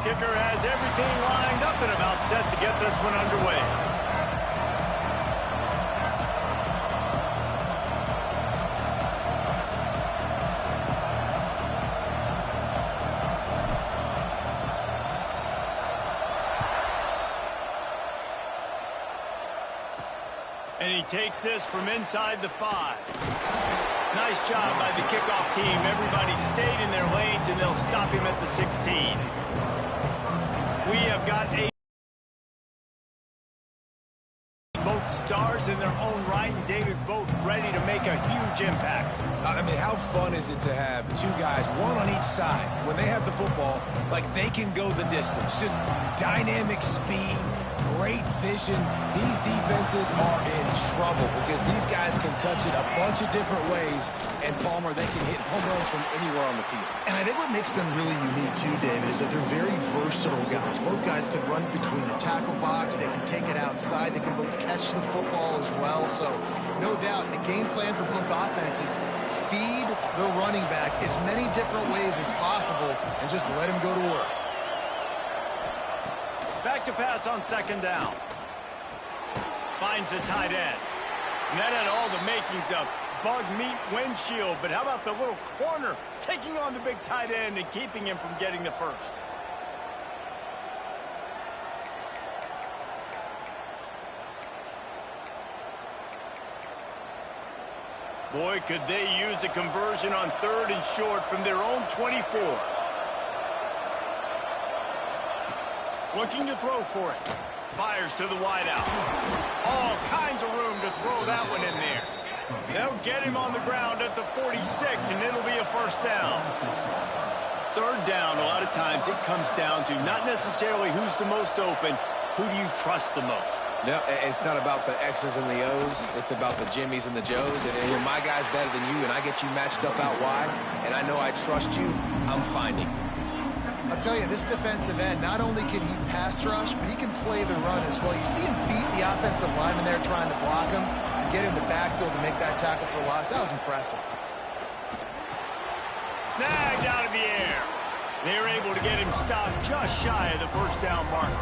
Kicker has everything lined up and about set to get this one underway. And he takes this from inside the 5. Nice job by the kickoff team. Everybody stayed in their lanes, and they'll stop him at the 16. We have got both stars in their own right, and David both ready to make a huge impact. I mean, how fun is it to have two guys, one on each side, when they have the football, like they can go the distance. Just dynamic speed, great vision. These defenses are in trouble because these guys can touch it a bunch of different ways, and Palmer, they can hit home runs from anywhere on the field. And I think what makes them really unique too, David, is that they're very versatile guys. Both guys can run between the tackle box, they can take it outside, they can both catch the football as well. So no doubt the game plan for both offenses, feed the running back as many different ways as possible and just let him go to work. Back to pass on second down. Finds the tight end. And that had all the makings of bug meat windshield. But how about the little corner taking on the big tight end and keeping him from getting the first? Boy, could they use a conversion on 3rd and short from their own 24. Looking to throw for it. Fires to the wideout. All kinds of room to throw that one in there. They'll get him on the ground at the 46, and it'll be a first down. 3rd down, a lot of times it comes down to not necessarily who's the most open, who do you trust the most? No, it's not about the X's and the O's. It's about the Jimmies and the Joes. And when my guy's better than you and I get you matched up out wide, and I know I trust you, I'm finding you. I'll tell you, this defensive end, not only can he pass rush, but he can play the run as well. You see him beat the offensive lineman there trying to block him and get in the backfield to make that tackle for loss. That was impressive. Snagged out of the air. They're able to get him stopped just shy of the first down marker.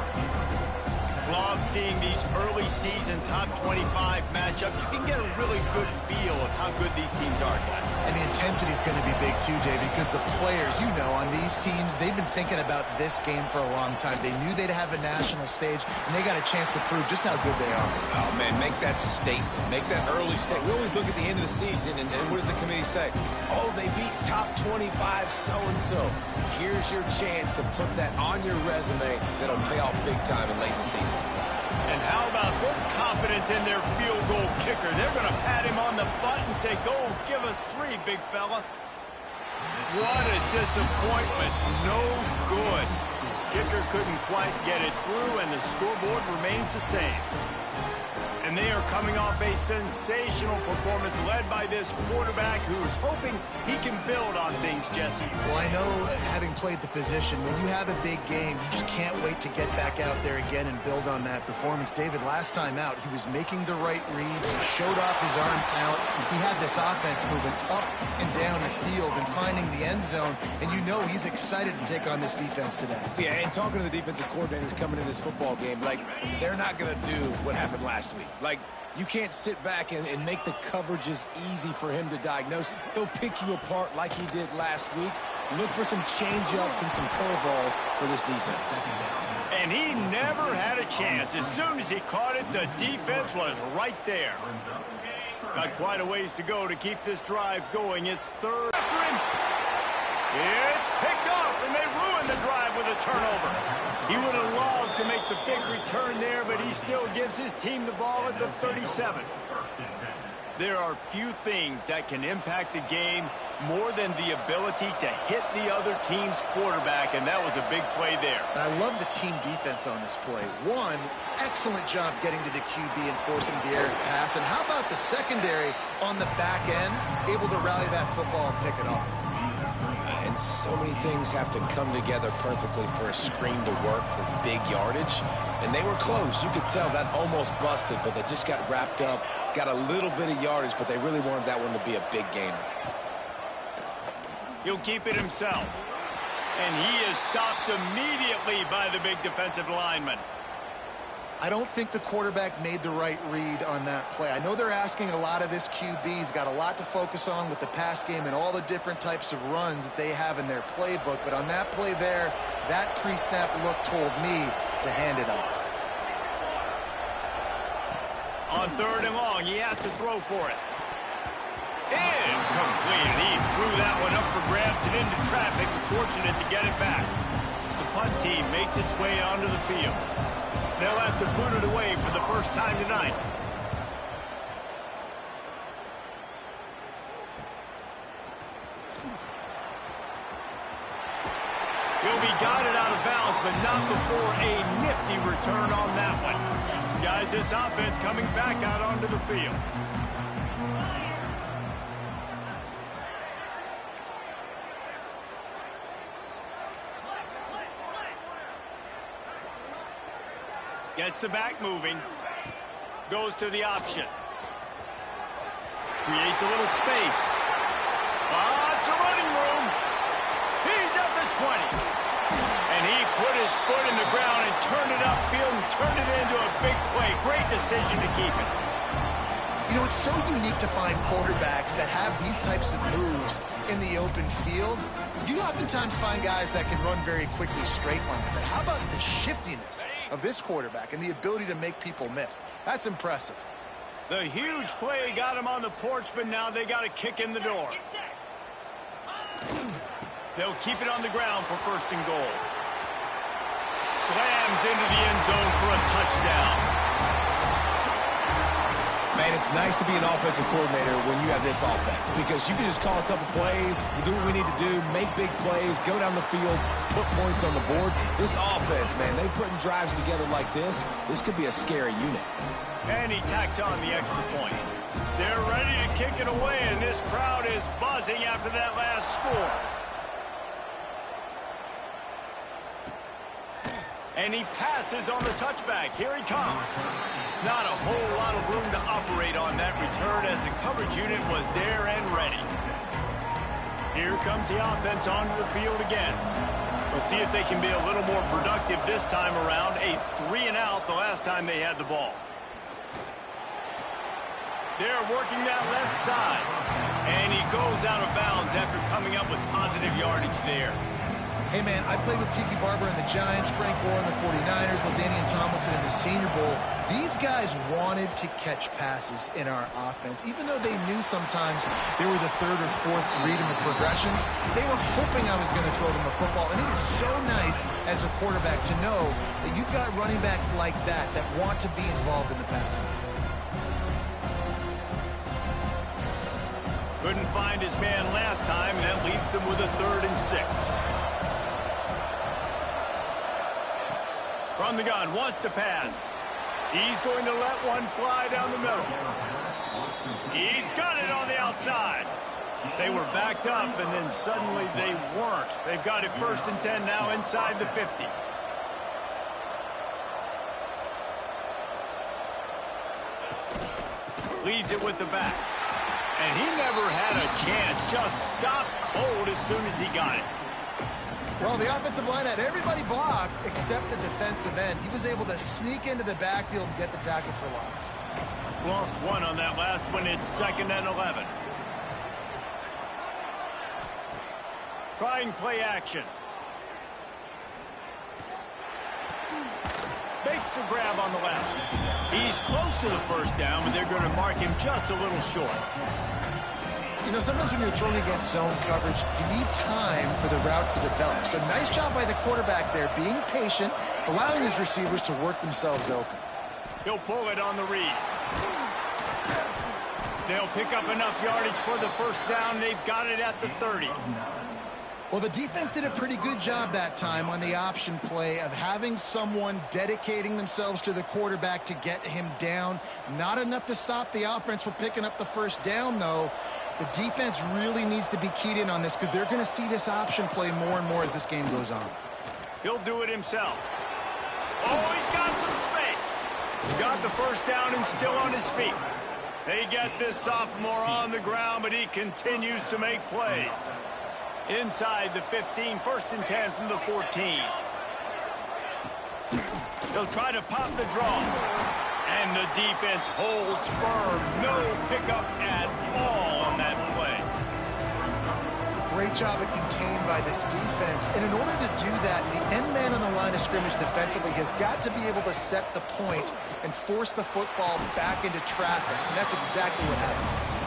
Love seeing these early season top 25 matchups. You can get a really good feel of how good these teams are, guys. And the intensity is going to be big too, David, because the players, you know, on these teams, they've been thinking about this game for a long time. They knew they'd have a national stage, and they got a chance to prove just how good they are. Oh, man, make that statement. Make that early statement. We always look at the end of the season, and what does the committee say? Oh, they beat top 25 so-and-so. Here's your chance to put that on your resume that'll pay off big time and late in the season. And how about this confidence in their field goal kicker? They're going to pat him on the butt and say, go give us 3, big fella. What a disappointment. No good. Kicker couldn't quite get it through, and the scoreboard remains the same. And they are coming off a sensational performance led by this quarterback who's hoping he can build on things, Jesse. Well, I know, having played the position, when you have a big game, you just can't wait to get back out there again and build on that performance. David, last time out, he was making the right reads. He showed off his arm talent. He had this offense moving up and down the field and finding the end zone. And you know he's excited to take on this defense today. Yeah, and talking to the defensive coordinators coming in this football game, like, they're not going to do what happened last week. Like, you can't sit back and make the coverages easy for him to diagnose. He'll pick you apart like he did last week. Look for some change-ups and some curveballs for this defense. And he never had a chance. As soon as he caught it, the defense was right there. Got quite a ways to go to keep this drive going. It's 3rd after him. It's picked off, and they ruined the drive with a turnover. He would have loved to make the big return there, but he still gives his team the ball at the 37. There are few things that can impact the game more than the ability to hit the other team's quarterback, and that was a big play there. And I love the team defense on this play. One, excellent job getting to the QB and forcing the air pass. And how about the secondary on the back end, able to rally that football and pick it off? And so many things have to come together perfectly for a screen to work for big yardage. And they were close. You could tell that almost busted, but they just got wrapped up, got a little bit of yardage, but they really wanted that one to be a big gainer. He'll keep it himself. And he is stopped immediately by the big defensive lineman. I don't think the quarterback made the right read on that play. I know they're asking a lot of this QB. He's got a lot to focus on with the pass game and all the different types of runs that they have in their playbook. But on that play there, that pre-snap look told me to hand it off. On 3rd and long, he has to throw for it. Incomplete. He threw that one up for grabs and into traffic. Fortunate to get it back. The punt team makes its way onto the field. They'll have to boot it away for the first time tonight. He'll be guided out of bounds, but not before a nifty return on that one. Guys, this offense coming back out onto the field. Gets the back moving. Goes to the option. Creates a little space. Lots of running room. He's at the 20. And he put his foot in the ground and turned it upfield and turned it into a big play. Great decision to keep it. You know, it's so unique to find quarterbacks that have these types of moves in the open field. You oftentimes find guys that can run very quickly straight line. But how about the shiftiness of this quarterback and the ability to make people miss? That's impressive. The huge play got him on the porch, but now they got to kick in the door. They'll keep it on the ground for 1st and goal. Slams into the end zone for a touchdown. Man, it's nice to be an offensive coordinator when you have this offense because you can just call a couple plays, do what we need to do, make big plays, go down the field, put points on the board. This offense, man, they putting drives together like this could be a scary unit. And he tacks on the extra point. They're ready to kick it away, and this crowd is buzzing after that last score. And he passes on the touchback. Here he comes. Not a whole lot of room to operate on that return as the coverage unit was there and ready. Here comes the offense onto the field again. We'll see if they can be a little more productive this time around. A 3-and-out the last time they had the ball. They're working that left side. And he goes out of bounds after coming up with positive yardage there. Hey, man, I played with Tiki Barber and the Giants, Frank Gore and the 49ers, LaDainian Tomlinson in the Senior Bowl. These guys wanted to catch passes in our offense. Even though they knew sometimes they were the 3rd or 4th read in the progression, they were hoping I was going to throw them a football. And it is so nice as a quarterback to know that you've got running backs like that want to be involved in the passing. Couldn't find his man last time, and that leaves him with a 3rd and 6. From the gun, wants to pass. He's going to let one fly down the middle. He's got it on the outside. They were backed up, and then suddenly they weren't. They've got it 1st and 10 now inside the 50. Leads it with the back. And he never had a chance. Just stopped cold as soon as he got it. Well, the offensive line had everybody blocked except the defensive end. He was able to sneak into the backfield and get the tackle for loss. Lost one on that last one. It's 2nd and 11. Trying play action. Makes the grab on the left. He's close to the 1st down, but they're going to mark him just a little short. You know, sometimes when you're thrown against zone coverage, you need time for the routes to develop. So nice job by the quarterback there, being patient, allowing his receivers to work themselves open. He'll pull it on the read. They'll pick up enough yardage for the 1st down. They've got it at the 30. Well, the defense did a pretty good job that time on the option play of having someone dedicating themselves to the quarterback to get him down. Not enough to stop the offense from picking up the 1st down, though. The defense really needs to be keyed in on this because they're going to see this option play more and more as this game goes on. He'll do it himself. Oh, he's got some space. He's got the 1st down and still on his feet. They get this sophomore on the ground, but he continues to make plays. Inside the 15, 1st and 10 from the 14. They'll try to pop the draw. And the defense holds firm. No pickup at all on that play. Great job at contained by this defense. And in order to do that, the end man on the line of scrimmage defensively has got to be able to set the point and force the football back into traffic. And that's exactly what happened.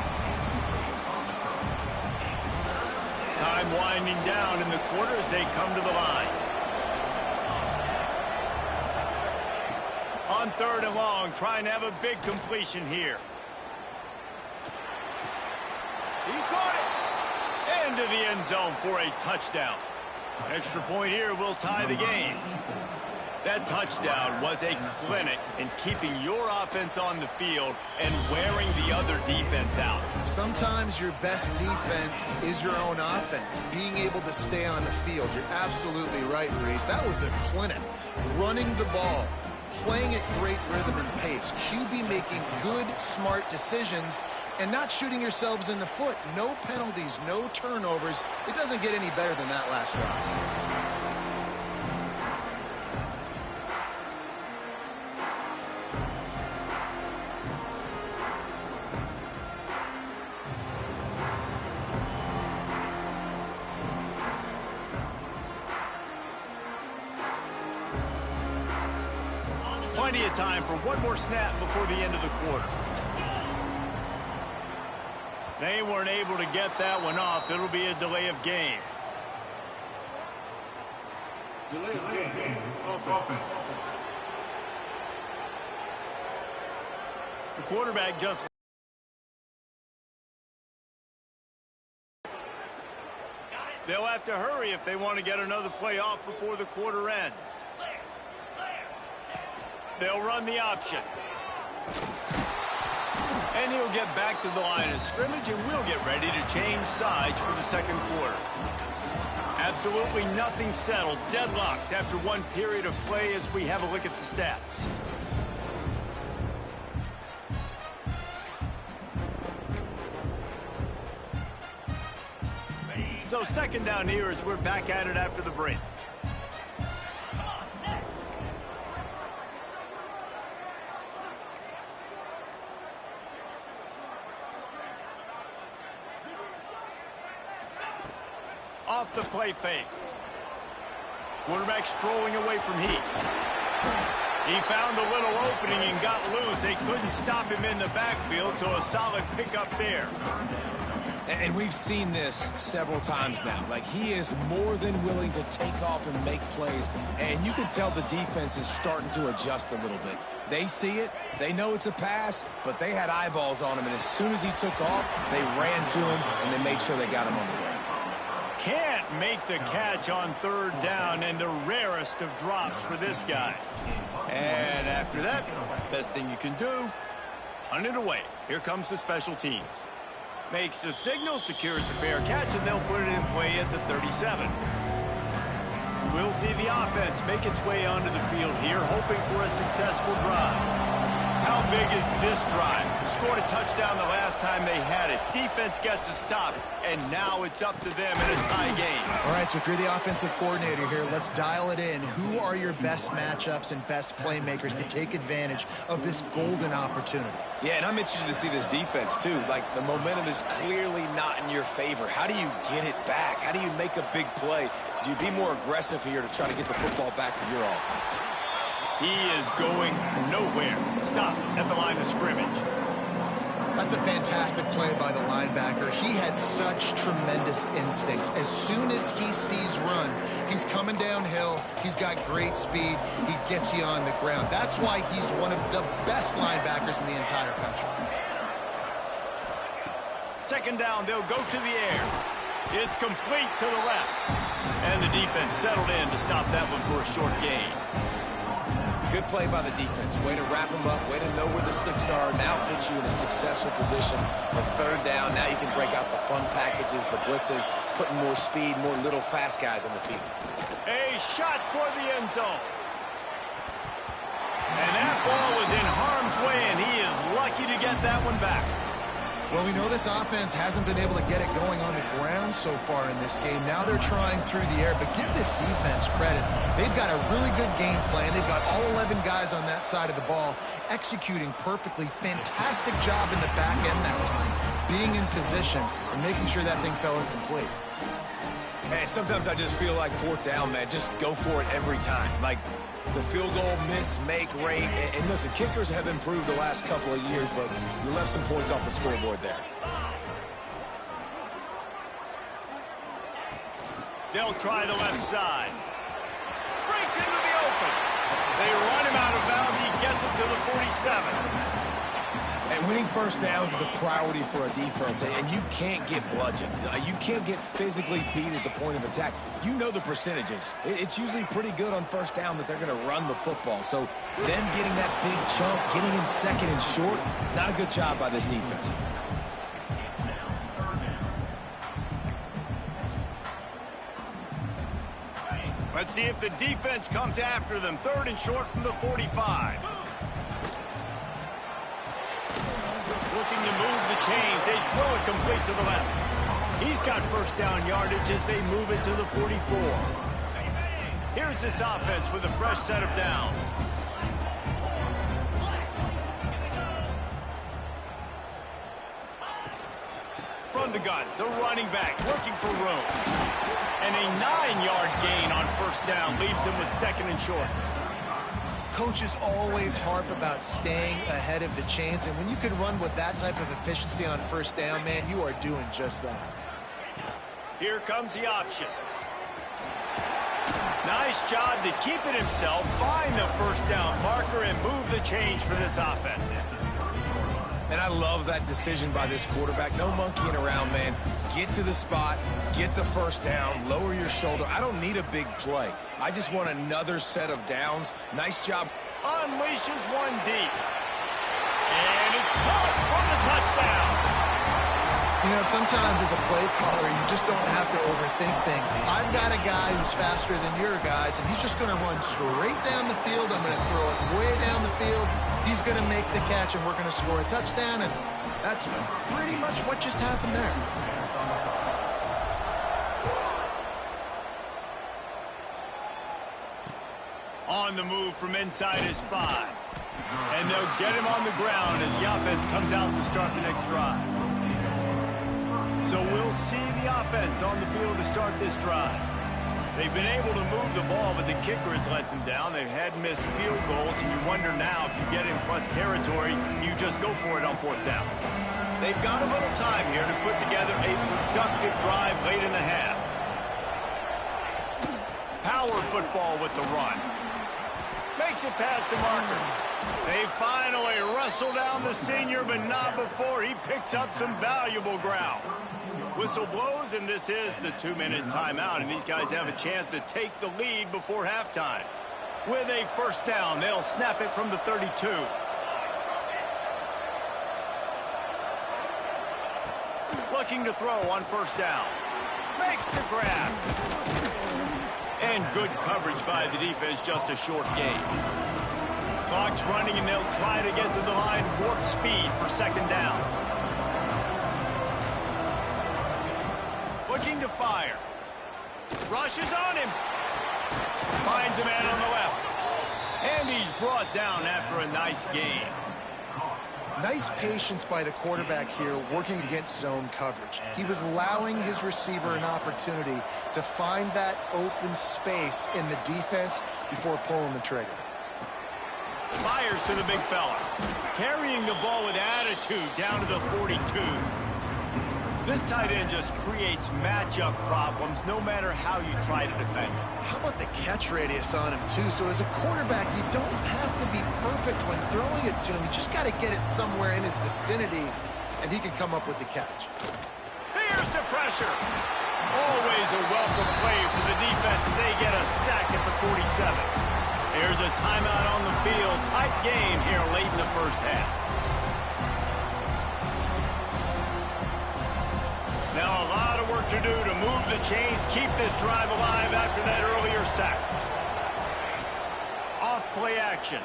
Time winding down in the quarter as they come to the line. On 3rd and long, trying to have a big completion here. He caught it. Into the end zone for a touchdown. Extra point here will tie the game. That touchdown was a clinic in keeping your offense on the field and wearing the other defense out. Sometimes your best defense is your own offense, being able to stay on the field. You're absolutely right, Reese. That was a clinic. Running the ball, playing at great rhythm and pace. QB making good, smart decisions and not shooting yourselves in the foot. No penalties, no turnovers. It doesn't get any better than that last drive. Plenty of time for one more snap before the end of the quarter. They weren't able to get that one off. It'll be a delay of game. Delay of game. Offense. The quarterback just... They'll have to hurry if they want to get another play off before the quarter ends. They'll run the option. And he'll get back to the line of scrimmage, and we'll get ready to change sides for the second quarter. Absolutely nothing settled. Deadlocked after one period of play as we have a look at the stats. So second down here as we're back at it after the break. Off the play fake. Quarterback strolling away from heat. He found a little opening and got loose. They couldn't stop him in the backfield, so a solid pickup there. And we've seen this several times now. Like, he is more than willing to take off and make plays. And you can tell the defense is starting to adjust a little bit. They see it. They know it's a pass, but they had eyeballs on him. And as soon as he took off, they ran to him, and they made sure they got him on the ground. Can't make the catch on third down, and the rarest of drops for this guy. And after that, best thing you can do, punt it away. Here comes the special teams. Makes the signal, secures the fair catch, and they'll put it in play at the 37. We'll see the offense make its way onto the field here, hoping for a successful drive. How big is this drive? Scored a touchdown the last time they had it. Defense gets a stop, and now it's up to them in a tie game. All right, so if you're the offensive coordinator here, let's dial it in. Who are your best matchups and best playmakers to take advantage of this golden opportunity? Yeah, and I'm interested to see this defense, too. Like, the momentum is clearly not in your favor. How do you get it back? How do you make a big play? Do you be more aggressive here to try to get the football back to your offense? He is going nowhere. Stop at the line of scrimmage. That's a fantastic play by the linebacker. He has such tremendous instincts. As soon as he sees run, he's coming downhill. He's got great speed. He gets you on the ground. That's why he's one of the best linebackers in the entire country. Second down, they'll go to the air. It's complete to the left. And the defense settled in to stop that one for a short gain. Good play by the defense. Way to wrap them up. Way to know where the sticks are. Now puts you in a successful position for third down. Now you can break out the fun packages, the blitzes, putting more speed, more little fast guys on the field. A shot for the end zone. And that ball was in harm's way, and he is lucky to get that one back. Well, we know this offense hasn't been able to get it going on the ground so far in this game. Now they're trying through the air, but give this defense credit. They've got a really good game plan. They've got all 11 guys on that side of the ball executing perfectly. Fantastic job in the back end that time, being in position and making sure that thing fell incomplete. Man, sometimes I just feel like fourth down, man. Just go for it every time. Like the field goal miss-make rate. And listen, kickers have improved the last couple of years, but you left some points off the scoreboard there. They'll try the left side. Breaks into the open. They run him out of bounds. He gets it to the 47. And winning first downs is a priority for a defense, and you can't get bludgeoned. You can't get physically beat at the point of attack. You know the percentages. It's usually pretty good on first down that they're going to run the football. So them getting that big chunk, getting in second and short, not a good job by this defense. Let's see if the defense comes after them. Third and short from the 45. Looking to move the chains. They throw it complete to the left. He's got first down yardage as they move it to the 44. Here's this offense with a fresh set of downs. From the gun, the running back looking for room. And a 9-yard gain on first down leaves him with second and short. Coaches always harp about staying ahead of the chains, and when you can run with that type of efficiency on first down, man, you are doing just that. Here comes the option. Nice job to keep it himself, find the first down marker, and move the change for this offense. And I love that decision by this quarterback. No monkeying around, man. Get to the spot, get the first down, lower your shoulder. I don't need a big play. I just want another set of downs. Nice job. Unleashes one deep. And it's caught for the touchdown. You know, sometimes as a play caller, you just don't have to overthink things. I've got a guy who's faster than your guys, and he's just going to run straight down the field. I'm going to throw it way down the field. He's going to make the catch, and we're going to score a touchdown, and that's pretty much what just happened there. On the move from inside his 5. And they'll get him on the ground as the offense comes out to start the next drive. So we'll see the offense on the field to start this drive. They've been able to move the ball, but the kicker has let them down. They've had missed field goals, and you wonder now if you get in plus territory, you just go for it on fourth down. They've got a little time here to put together a productive drive late in the half. Power football with the run. Makes it past the marker. They finally wrestle down the senior, but not before he picks up some valuable ground. Whistle blows, and this is the 2-minute timeout, and these guys have a chance to take the lead before halftime. With a first down, they'll snap it from the 32. Looking to throw on first down. Makes the grab. And good coverage by the defense, just a short gain. Clock's running, and they'll try to get to the line warp speed for second down. Looking to fire. Rushes on him. Finds a man on the left. And he's brought down after a nice gain. Nice patience by the quarterback here working against zone coverage. He was allowing his receiver an opportunity to find that open space in the defense before pulling the trigger. Fires to the big fella. Carrying the ball with attitude down to the 42. This tight end just creates matchup problems no matter how you try to defend it. How about the catch radius on him, too? So as a quarterback, you don't have to be perfect when throwing it to him. You just got to get it somewhere in his vicinity, and he can come up with the catch. Here's the pressure. Always a welcome play for the defense as they get a sack at the 47. Here's a timeout on the field. Tight game here late in the first half. Now a lot of work to do to move the chains, keep this drive alive after that earlier sack. Off play action.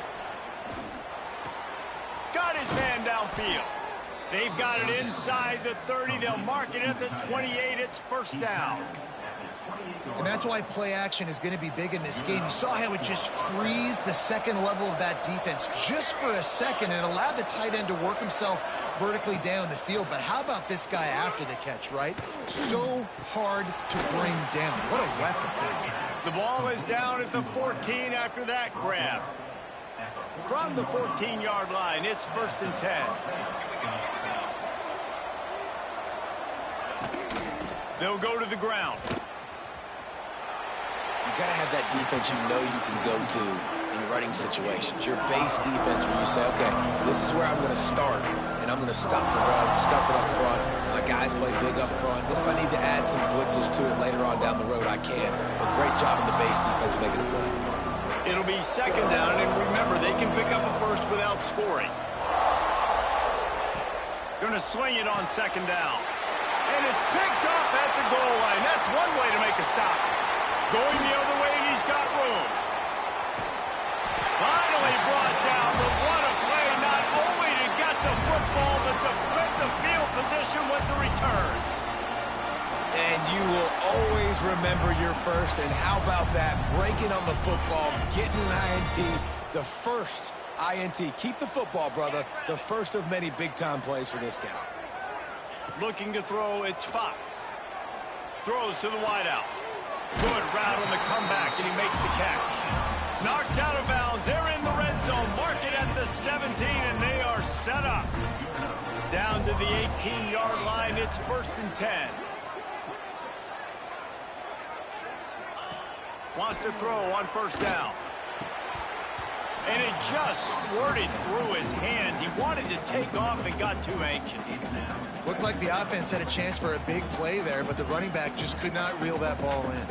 Got his man downfield. They've got it inside the 30. They'll mark it at the 28. It's first down. And that's why play action is going to be big in this game. You saw how it just frees the second level of that defense just for a second and allowed the tight end to work himself vertically down the field. But how about this guy after the catch, right? So hard to bring down. What a weapon. The ball is down at the 14 after that grab. From the 14-yard line, it's first and 10. They'll go to the ground. You got to have that defense you know you can go to in running situations. Your base defense where you say, okay, this is where I'm going to start, and I'm going to stop the run, stuff it up front. My guys play big up front. Then if I need to add some blitzes to it later on down the road, I can. A great job in the base defense making a play. It'll be second down, and remember, they can pick up a first without scoring. Going to swing it on second down. And it's picked off at the goal line. That's one way to make a stop. Going the other way, and he's got room. Finally brought down, but what a play, not only to get the football, but to flip the field position with the return. And you will always remember your first, and how about that? Breaking on the football, getting an INT, the first INT. Keep the football, brother. The first of many big-time plays for this guy. Looking to throw, it's Fox. Throws to the wideout. Good route on the comeback, and he makes the catch. Knocked out of bounds. They're in the red zone. Mark it at the 17, and they are set up. Down to the 18-yard line. It's first and 10. Wants to throw on first down. And it just squirted through his hands. He wanted to take off and got too anxious. Looked like the offense had a chance for a big play there, but the running back just could not reel that ball in.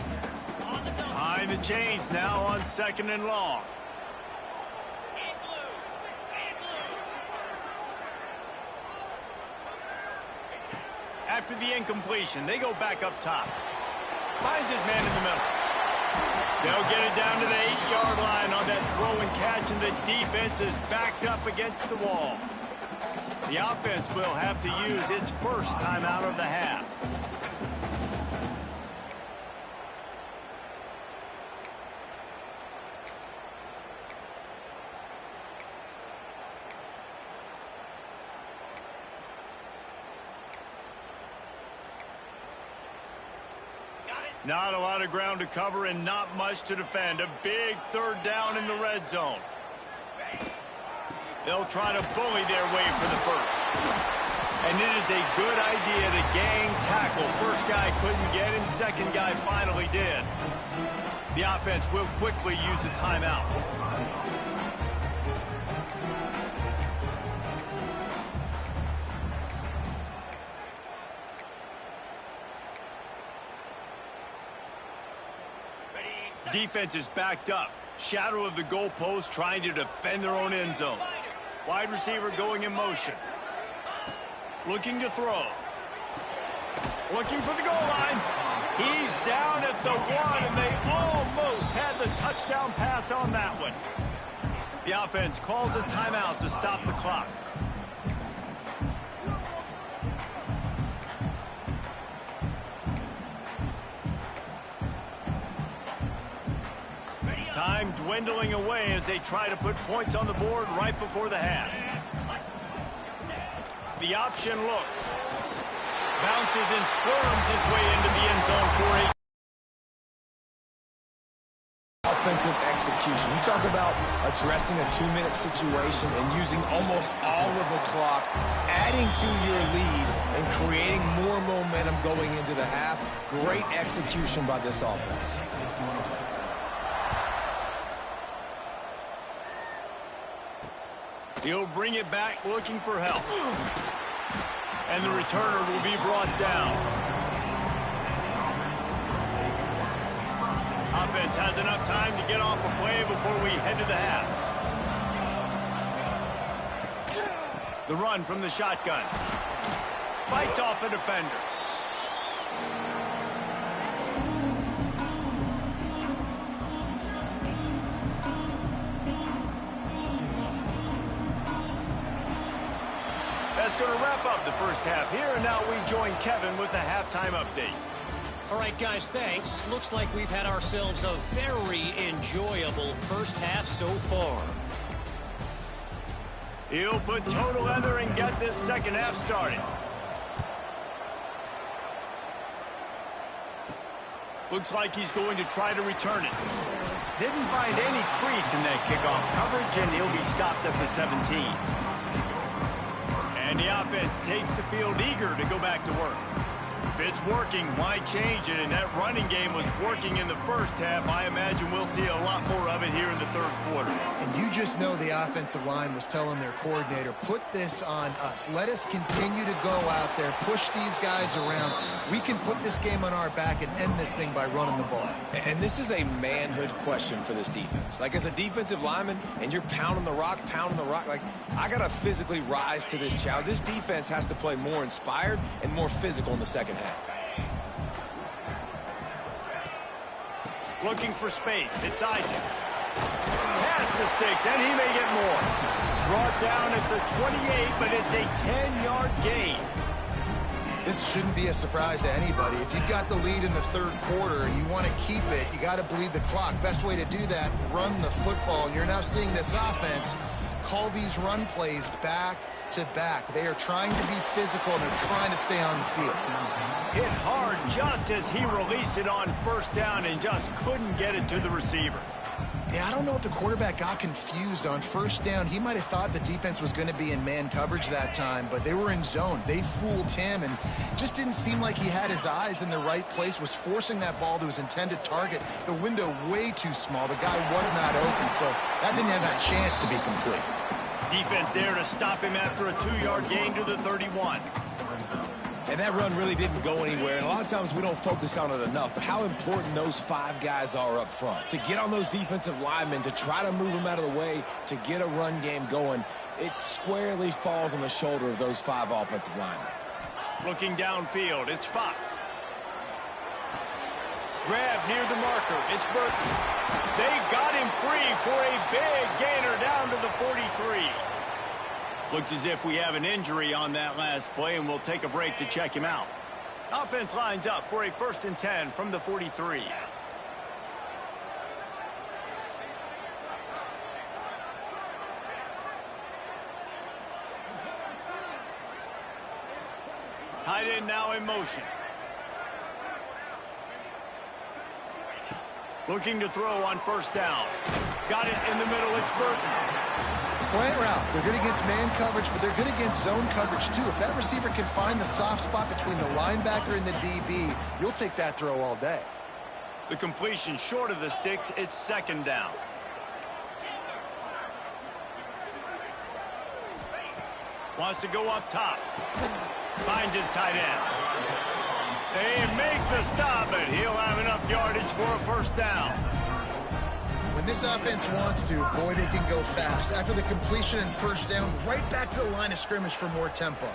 Behind the chains now on second and long. After the incompletion, they go back up top. Finds his man in the middle. They'll get it down to the 8-yard line on that throw and catch, and the defense is backed up against the wall. The offense will have to use its first timeout of the half. Not a lot of ground to cover and not much to defend. A big third down in the red zone. They'll try to bully their way for the first. And it is a good idea to gang tackle. First guy couldn't get him. Second guy finally did. The offense will quickly use a timeout. Defense is backed up. Shadow of the goalpost trying to defend their own end zone. Wide receiver going in motion. Looking to throw. Looking for the goal line. He's down at the 1, and they almost had the touchdown pass on that one. The offense calls a timeout to stop the clock. Time dwindling away as they try to put points on the board right before the half. The option look. Bounces and squirms his way into the end zone for a offensive execution. You talk about addressing a 2-minute situation and using almost all of the clock, adding to your lead and creating more momentum going into the half. Great execution by this offense. He'll bring it back looking for help. And the returner will be brought down. Offense has enough time to get off a play before we head to the half. The run from the shotgun. Fights off a defender. that's going to wrap up the first half here, and now we join Kevin with the halftime update. All right, guys, thanks. Looks like we've had ourselves a very enjoyable first half so far. He'll put total leather and get this second half started. Looks like he's going to try to return it. Didn't find any crease in that kickoff coverage, and he'll be stopped at the 17. And the offense takes the field eager to go back to work. If it's working, why change it? And that running game was working in the first half. I imagine we'll see a lot more of it here in the third quarter. And you just know the offensive line was telling their coordinator, put this on us. Let us continue to go out there, push these guys around. We can put this game on our back and end this thing by running the ball. And this is a manhood question for this defense. Like, as a defensive lineman, and you're pounding the rock, like, I got to physically rise to this challenge. This defense has to play more inspired and more physical in the second half. Looking for space. It's Isaac. Past the sticks, and he may get more. Brought down at the 28, but it's a 10-yard gain. This shouldn't be a surprise to anybody. If you've got the lead in the third quarter and you want to keep it, you got to bleed the clock. Best way to do that, run the football. And you're now seeing this offense call these run plays back to back. They are trying to be physical, and they're trying to stay on the field. Hit hard just as he released it on first down and just couldn't get it to the receiver. Yeah, I don't know if the quarterback got confused on first down. He might have thought the defense was going to be in man coverage that time, but they were in zone. They fooled him, and just didn't seem like he had his eyes in the right place, was forcing that ball to his intended target. The window way too small. The guy was not open, so that didn't have that chance to be complete. Defense there to stop him after a 2-yard gain to the 31. And that run really didn't go anywhere, and a lot of times we don't focus on it enough, but how important those 5 guys are up front. To get on those defensive linemen, to try to move them out of the way, to get a run game going, it squarely falls on the shoulder of those 5 offensive linemen. Looking downfield, it's Fox. Grab near the marker, it's Burton. They got him free for a big gainer down to the 43. Looks as if we have an injury on that last play, and we'll take a break to check him out. Offense lines up for a 1st and 10 from the 43. Tight end now in motion. Looking to throw on first down. Got it in the middle, it's Burton. Slant routes, they're good against man coverage, but they're good against zone coverage too. If that receiver can find the soft spot between the linebacker and the DB, you'll take that throw all day. The completion short of the sticks, it's 2nd down. Wants to go up top. Finds his tight end. They make the stop, but he'll have enough yardage for a 1st down. When this offense wants to, boy, they can go fast. After the completion and 1st down, right back to the line of scrimmage for more tempo.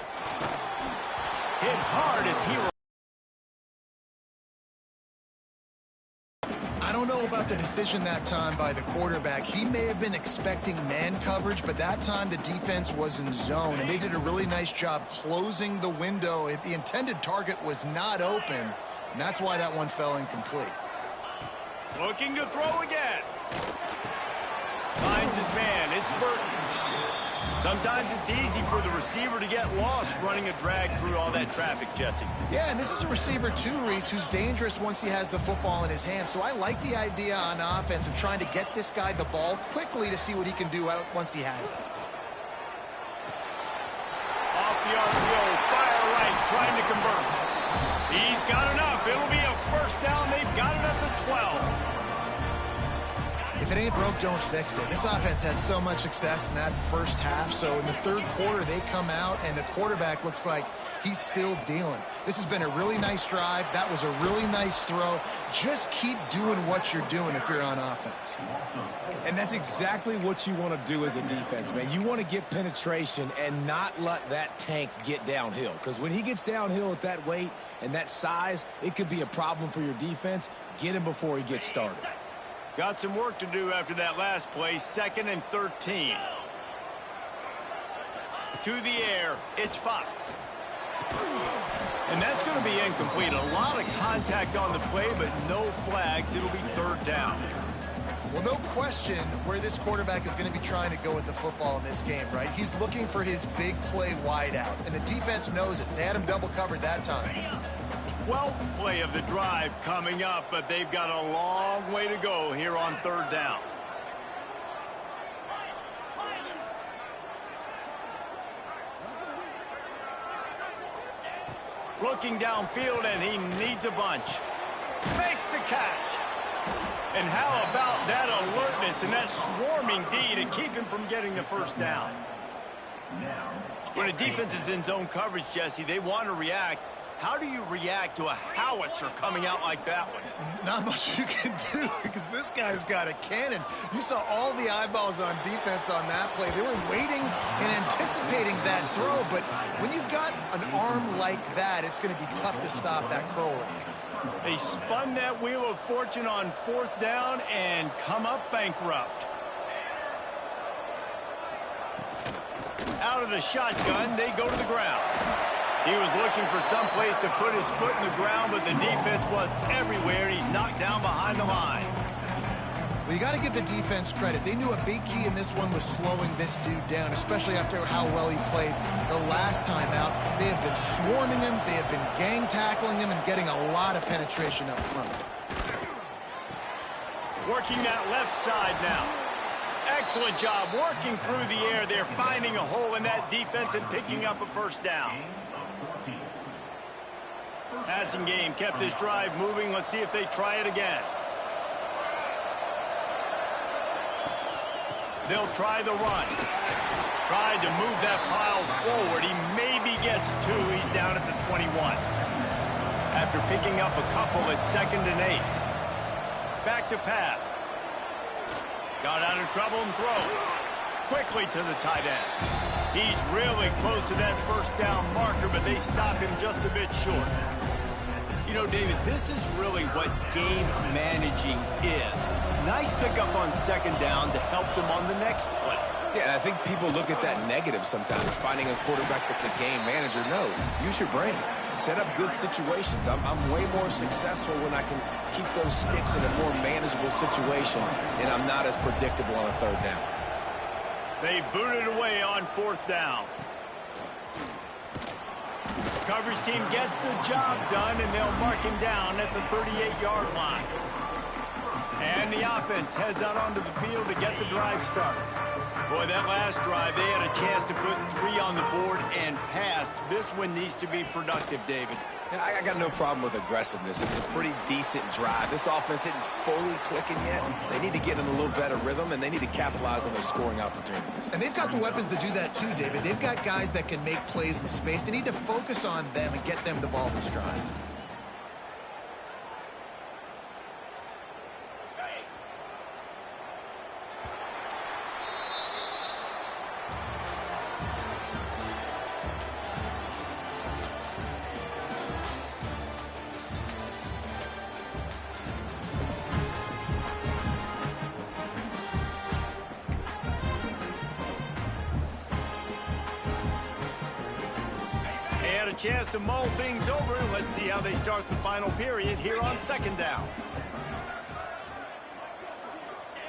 Hit hard as he... I don't know about the decision that time by the quarterback. He may have been expecting man coverage, but that time the defense was in zone, and they did a really nice job closing the window. The intended target was not open, and that's why that one fell incomplete. Looking to throw again. Finds his man. It's Burton. Sometimes it's easy for the receiver to get lost running a drag through all that traffic, Jesse. Yeah, and this is a receiver too, Reese, who's dangerous once he has the football in his hands. So I like the idea on offense of trying to get this guy the ball quickly to see what he can do out once he has it. Off the RPO, fire right, trying to convert. He's got enough. It'll be a 1st down. They've got it at the 12. If it ain't broke, don't fix it. This offense had so much success in that first half, so in the third quarter, they come out, and the quarterback looks like he's still dealing. This has been a really nice drive. That was a really nice throw. Just keep doing what you're doing if you're on offense. And that's exactly what you want to do as a defense, man. You want to get penetration and not let that tank get downhill, because when he gets downhill at that weight and that size, it could be a problem for your defense. Get him before he gets started. Got some work to do after that last play, 2nd and 13. To the air, it's Fox. And that's going to be incomplete. A lot of contact on the play, but no flags. It'll be third down. Well, no question where this quarterback is going to be trying to go with the football in this game, right? He's looking for his big play wide out, and the defense knows it. They had him double covered that time. 12th play of the drive coming up, but they've got a long way to go here on third down. Looking downfield, and he needs a bunch. Makes the catch. And how about that alertness and that swarming D to keep him from getting the first down? When a defense is in zone coverage, Jesse, they want to react. How do you react to a howitzer coming out like that one? Not much you can do because this guy's got a cannon. You saw all the eyeballs on defense on that play. They were waiting and anticipating that throw, but when you've got an arm like that, it's going to be tough to stop that curl. They spun that wheel of fortune on fourth down and come up bankrupt. Out of the shotgun, they go to the ground. He was looking for some place to put his foot in the ground, but the defense was everywhere, and he's knocked down behind the line. Well, you got to give the defense credit. They knew a big key in this one was slowing this dude down, especially after how well he played the last time out. They have been swarming him, they have been gang tackling him, and getting a lot of penetration up front. Working that left side now. Excellent job working through the air. They're finding a hole in that defense and picking up a first down. Passing game kept this drive moving. Let's see if they try it again. They'll try the run. Tried to move that pile forward. He maybe gets two. He's down at the 21. After picking up a couple at 2nd and 8. Back to pass. Got out of trouble and throws. Quickly to the tight end. He's really close to that first down marker, but they stop him just a bit short. You know, David, this is really what game managing is. Nice pickup on 2nd down to help them on the next play. Yeah, I think people look at that negative sometimes, finding a quarterback that's a game manager. No, use your brain. Set up good situations. I'm way more successful when I can keep those sticks in a more manageable situation, and I'm not as predictable on a third down. They boot it away on 4th down. Coverage team gets the job done, and they'll mark him down at the 38-yard line. And the offense heads out onto the field to get the drive started. Boy, that last drive, they had a chance to put 3 on the board and passed. This one needs to be productive, David. Yeah, I got no problem with aggressiveness. It's a pretty decent drive. This offense isn't fully clicking yet. They need to get in a little better rhythm, and they need to capitalize on those scoring opportunities. And they've got the weapons to do that too, David. They've got guys that can make plays in space. They need to focus on them and get them the ball this drive. Chance to mull things over. Let's see how they start the final period here on 2nd down.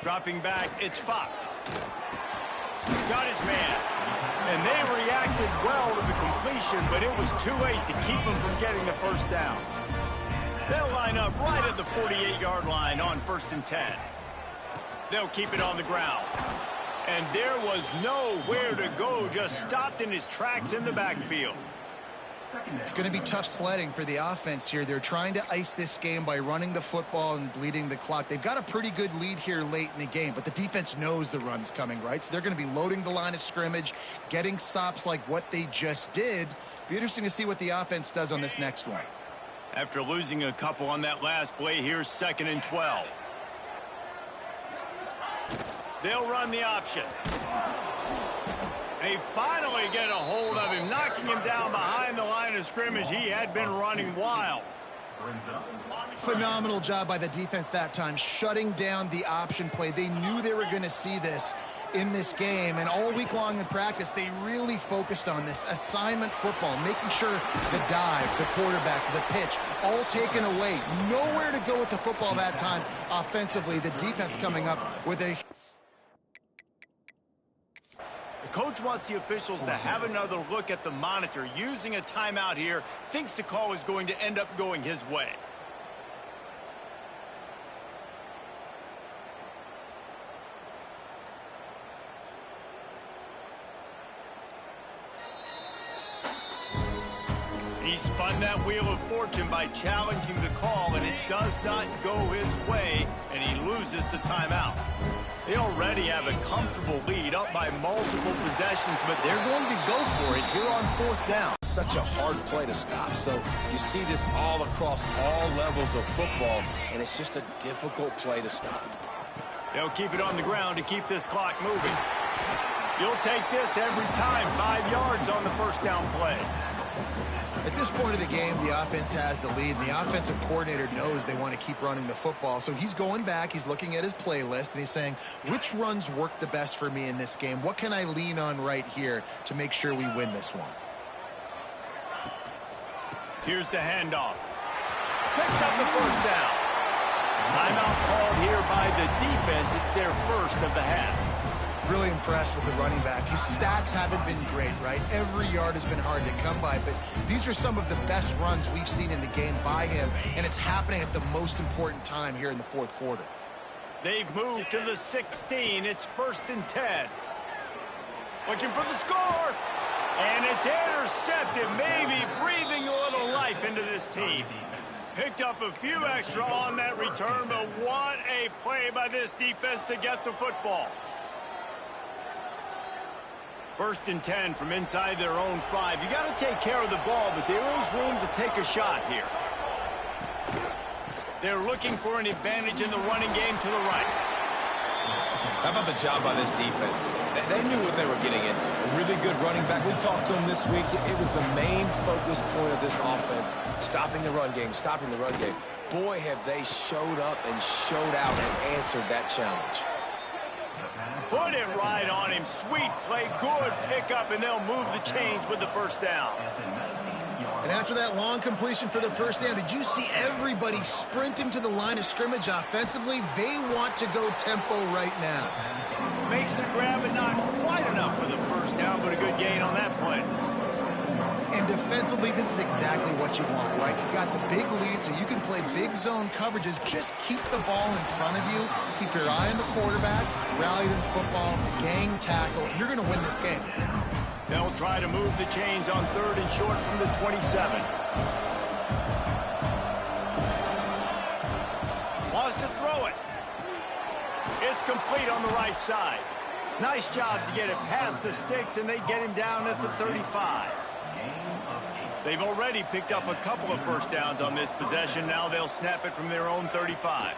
Dropping back, it's Fox. Got his man. And they reacted well to the completion, but it was too late to keep him from getting the first down. They'll line up right at the 48-yard line on 1st and 10. They'll keep it on the ground. And there was nowhere to go, just stopped in his tracks in the backfield. It's going to be tough sledding for the offense here. They're trying to ice this game by running the football and bleeding the clock. They've got a pretty good lead here late in the game, but the defense knows the run's coming, right? So they're going to be loading the line of scrimmage, getting stops like what they just did. Be interesting to see what the offense does on this next one. After losing a couple on that last play, here's 2nd and 12. They'll run the option. They finally get a hold of him, knocking him down behind the line of scrimmage. He had been running wild. Phenomenal job by the defense that time, shutting down the option play. They knew they were going to see this. in this game, and all week long in practice, they really focused on this assignment football, making sure the dive, the quarterback, the pitch, all taken away. Nowhere to go with the football that time offensively. The defense coming up with a... The coach wants the officials to have another look at the monitor. Using a timeout here, thinks the call is going to end up going his way. He spun that wheel of fortune by challenging the call, and it does not go his way, and he loses the timeout. They already have a comfortable lead, up by multiple possessions, but they're going to go for it here on 4th down. Such a hard play to stop, so you see this all across all levels of football, and it's just a difficult play to stop. They'll keep it on the ground to keep this clock moving. You'll take this every time. 5 yards on the 1st down play. At this point of the game, the offense has the lead, and the offensive coordinator knows they want to keep running the football. So he's going back, he's looking at his playlist, and he's saying, which runs work the best for me in this game? What can I lean on right here to make sure we win this one? Here's the handoff. Picks up the 1st down. Timeout called here by the defense. It's their first of the half. Really impressed with the running back. His stats haven't been great, right? Every yard has been hard to come by, but these are some of the best runs we've seen in the game by him, and it's happening at the most important time here in the 4th quarter. They've moved to the 16. It's 1st and 10. Looking for the score, and it's intercepted, maybe breathing a little life into this team. Picked up a few extra on that return, but what a play by this defense to get the football. 1st and 10 from inside their own 5. You got to take care of the ball, but there is room to take a shot here. They're looking for an advantage in the running game to the right. How about the job by this defense? They knew what they were getting into. A really good running back. We talked to him this week. It was the main focus point of this offense, stopping the run game, stopping the run game. Boy, have they showed up and showed out and answered that challenge. Put it right on him. Sweet play, good pickup, and they'll move the chains with the 1st down. And after that long completion for the 1st down, did you see everybody sprinting to the line of scrimmage offensively? They want to go tempo right now. Makes the grab, but not quite enough for the 1st down, but a good gain on that play. And defensively, this is exactly what you want, right? You got the big lead, so you can play big zone coverages. Just keep the ball in front of you. Keep your eye on the quarterback. Rally to the football. Gang tackle. You're going to win this game. They'll try to move the chains on 3rd and short from the 27. Wants to throw it. It's complete on the right side. Nice job to get it past the sticks, and they get him down at the 35. They've already picked up a couple of 1st downs on this possession. Now they'll snap it from their own 35.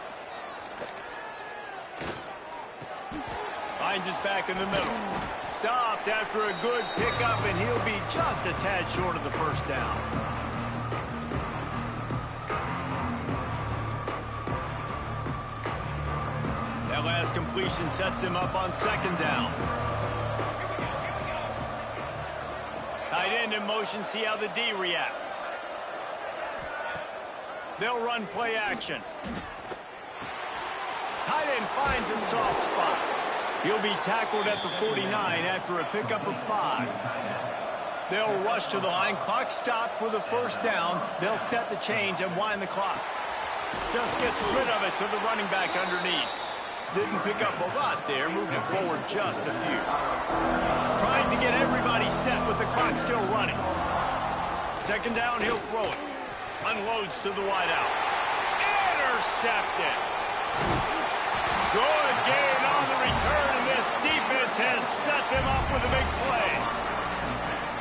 Finds us back in the middle. Stopped after a good pickup, and he'll be just a tad short of the 1st down. That last completion sets him up on 2nd down. Tight end in motion, see how the D reacts. They'll run play action. Tight end finds a soft spot. He'll be tackled at the 49 after a pickup of 5. They'll rush to the line. Clock stopped for the 1st down. They'll set the chains and wind the clock. Just gets rid of it to the running back underneath. Didn't pick up a lot there, moved it forward just a few. Trying to get everybody set with the clock still running. 2nd down, he'll throw it. Unloads to the wideout. Intercepted. Good gain on the return, and this defense has set them up with a big play.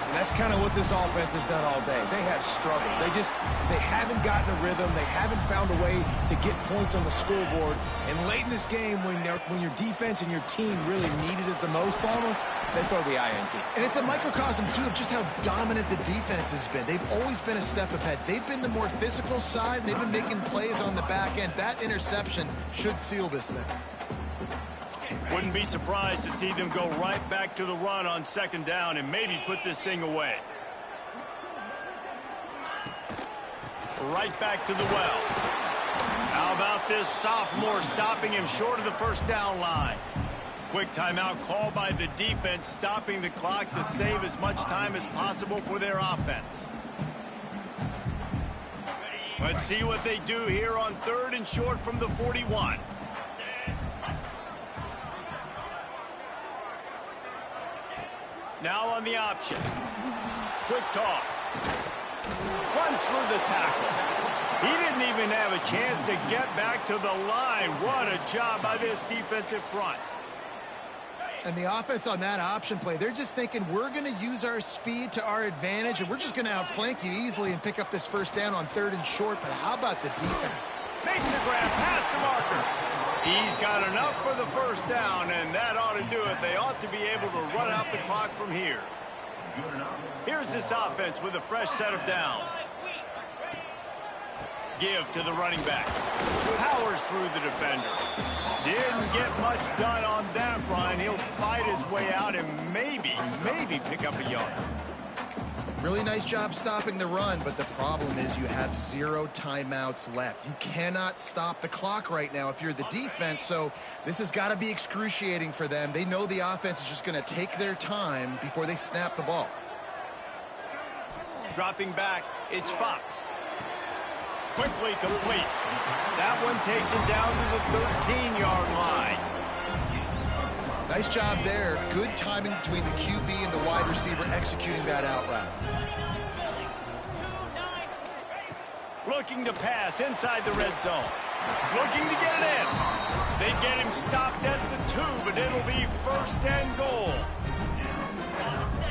And that's kind of what this offense has done all day. They have struggled. They haven't gotten a rhythm. They haven't found a way to get points on the scoreboard. And late in this game, when your defense and your team really needed it the most, Palmer, they throw the INT. And it's a microcosm, too, of just how dominant the defense has been. They've always been a step ahead. They've been the more physical side. They've been making plays on the back end. That interception should seal this thing. Wouldn't be surprised to see them go right back to the run on second down and maybe put this thing away. Right back to the well. How about this sophomore stopping him short of the first down line? Quick timeout called by the defense, stopping the clock to save as much time as possible for their offense. Let's see what they do here on 3rd and short from the 41. Now on the option. Quick toss. Runs through the tackle. He didn't even have a chance to get back to the line. What a job by this defensive front. And the offense on that option play, they're just thinking we're going to use our speed to our advantage, and we're just going to outflank you easily and pick up this first down on 3rd and short. But how about the defense? Makes the grab past the marker. He's got enough for the first down, and that ought to do it. They ought to be able to run out the clock from here. Here's this offense with a fresh set of downs. Give to the running back. Powers through the defender. Didn't get much done on that run. He'll fight his way out and maybe pick up a yard. Really nice job stopping the run, but the problem is you have 0 timeouts left. You cannot stop the clock right now if you're the defense, so this has got to be excruciating for them. They know the offense is just going to take their time before they snap the ball. Dropping back, it's Fox. Quickly complete. That one takes it down to the 13-yard line. Nice job there. Good timing between the QB and the wide receiver executing that out route. Looking to pass inside the red zone. Looking to get it in. They get him stopped at the 2, but it'll be 1st and goal.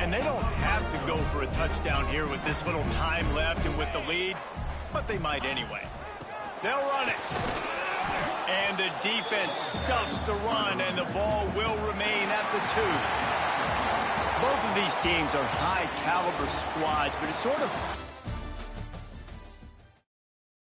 And they don't have to go for a touchdown here with this little time left and with the lead, but they might anyway. They'll run it. And the defense stuffs the run, and the ball will remain at the 2. Both of these teams are high-caliber squads, but it's sort of